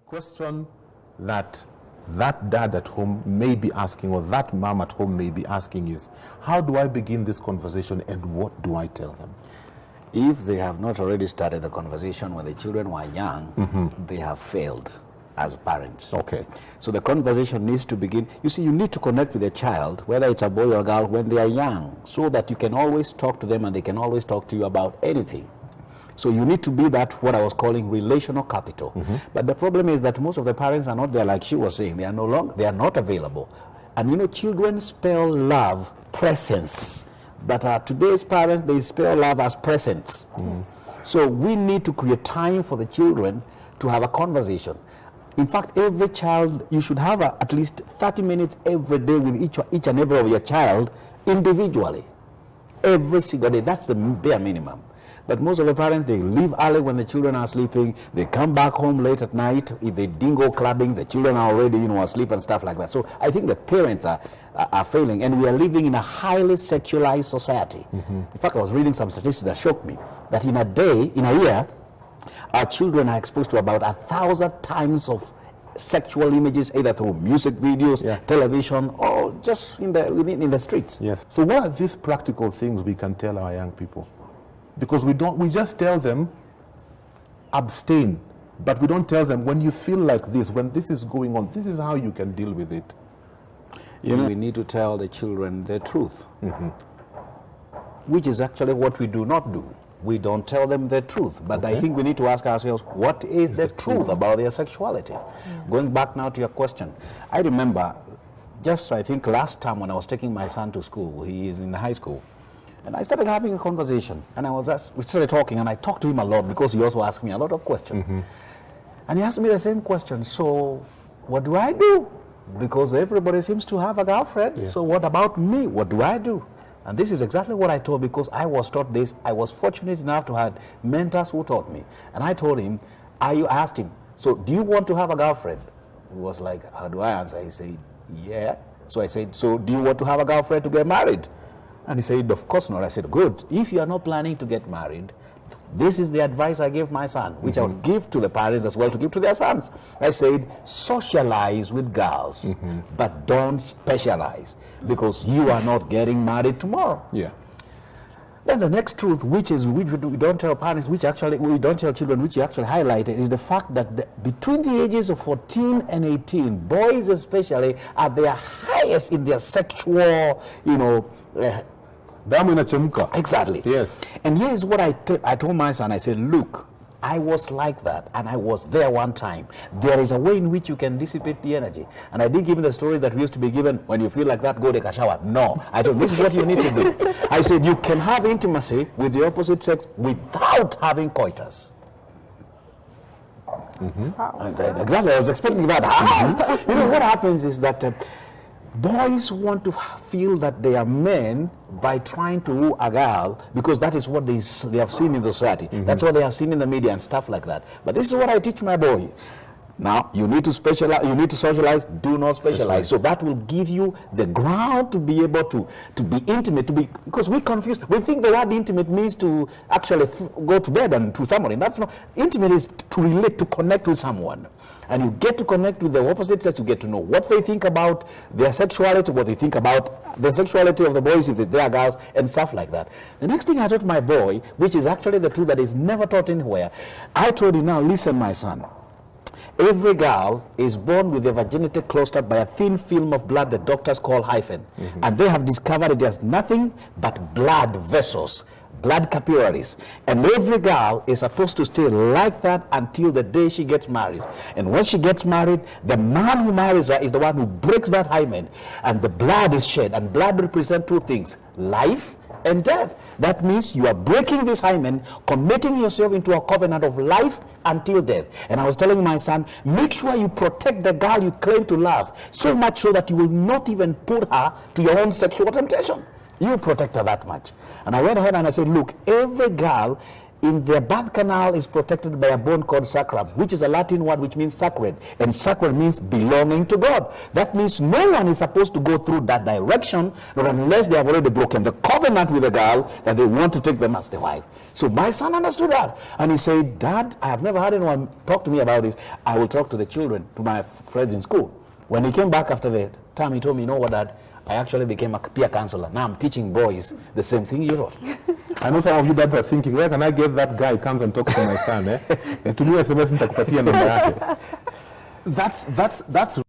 question that dad at home may be asking, or that mom at home may be asking, is how do I begin this conversation and what do I tell them? If they have not already started the conversation when the children were young, they have failed as parents. Okay. So the conversation needs to begin. You see, you need to connect with a child, whether it's a boy or a girl, when they are young, so that you can always talk to them and they can always talk to you about anything. So you need to be that, what I was calling relational capital. But the problem is that most of the parents are not there, like she was saying. They are no longer, they are not available. And you know, children spell love presence. But today's parents, they spell love as presents. So we need to create time for the children to have a conversation. In fact, every child, you should have at least 30 minutes every day with each and every of your child individually. Every single day. That's the bare minimum. But most of the parents, they leave early when the children are sleeping. They come back home late at night. If they dingo clubbing, the children are already, asleep and stuff like that. So I think the parents are failing, and we are living in a highly sexualized society. In fact, I was reading some statistics that shocked me, that in a year, our children are exposed to about 1,000 times of sexual images, either through music videos, television, or just in the streets. Yes. So what are these practical things we can tell our young people? Because we just tell them abstain, but we don't tell them when you feel like this, when this is going on, this is how you can deal with it. We need to tell the children the truth, which is actually what we do not do. We don't tell them the truth, but I think we need to ask ourselves, what is the truth about their sexuality? Going back now to your question, I remember I think last time when I was taking my son to school, he is in high school, and I started having a conversation, and we started talking, and I talked to him a lot because he also asked me a lot of questions. And he asked me the same question, so what do I do? Because everybody seems to have a girlfriend, so what about me? What do I do? And this is exactly what I told, because I was taught this. I was fortunate enough to have mentors who taught me. And I told him, I asked him, so do you want to have a girlfriend? He was like, how do I answer? He said, yeah. So I said, so do you want to have a girlfriend to get married? And he said, of course not. I said, good. If you are not planning to get married, this is the advice I gave my son, which I would give to the parents as well to give to their sons. I said, socialize with girls, but don't specialize, because you are not getting married tomorrow. Yeah. Then the next truth, which we don't tell parents, we don't tell children, which you actually highlighted, is the fact that between the ages of 14 and 18, boys especially are their highest in their sexual, exactly. Yes. And here's what I told my son. I said, look, I was like that, and I was there one time. There is a way in which you can dissipate the energy. And I didn't give him the stories that we used to be given, when you feel like that, go take a shower. No. I told him, this is what you need to do. I said, you can have intimacy with the opposite sex without having coitus. Exactly, I was expecting that. What happens is that boys want to feel that they are men by trying to woo a girl, because that is what they have seen in the society. That's what they have seen in the media and stuff like that. But this is what I teach my boy. Now, you need to specialize, you need to socialize, do not specialize. So that will give you the ground to be able to be intimate, because we confuse, we think the word intimate means to actually go to bed and to somebody. That's not, intimate is to relate, to connect with someone. And you get to connect with the opposite sex, you get to know what they think about their sexuality, what they think about the sexuality of the boys, if they are girls, and stuff like that. The next thing I taught my boy, which is actually the truth that is never taught anywhere, I told him, now listen, my son. Every girl is born with their virginity clustered by a thin film of blood the doctors call hyphen. And they have discovered it has nothing but blood vessels, blood capillaries. And every girl is supposed to stay like that until the day she gets married. And when she gets married, the man who marries her is the one who breaks that hymen. And the blood is shed. And blood represents two things, life and death. That means you are breaking this hymen, committing yourself into a covenant of life until death. And I was telling my son, make sure you protect the girl you claim to love, so much so that you will not even put her to your own sexual temptation. You protect her that much. And I went ahead and I said, look, every girl in their birth canal is protected by a bone called sacrum, which is a Latin word which means sacred, and sacred means belonging to God. That means no one is supposed to go through that direction, not unless they have already broken the covenant with the girl that they want to take them as their wife. So my son understood that, and he said, Dad, I have never had anyone talk to me about this. I will talk to the children, to my friends in school. When he came back after the time, he told me, you know what, Dad, I actually became a peer counselor. Now I'm teaching boys the same thing you taught. I know some of you dads are thinking, where can I get that guy who comes and talks to my son? To me, SMS nitakupatia namba yake. That's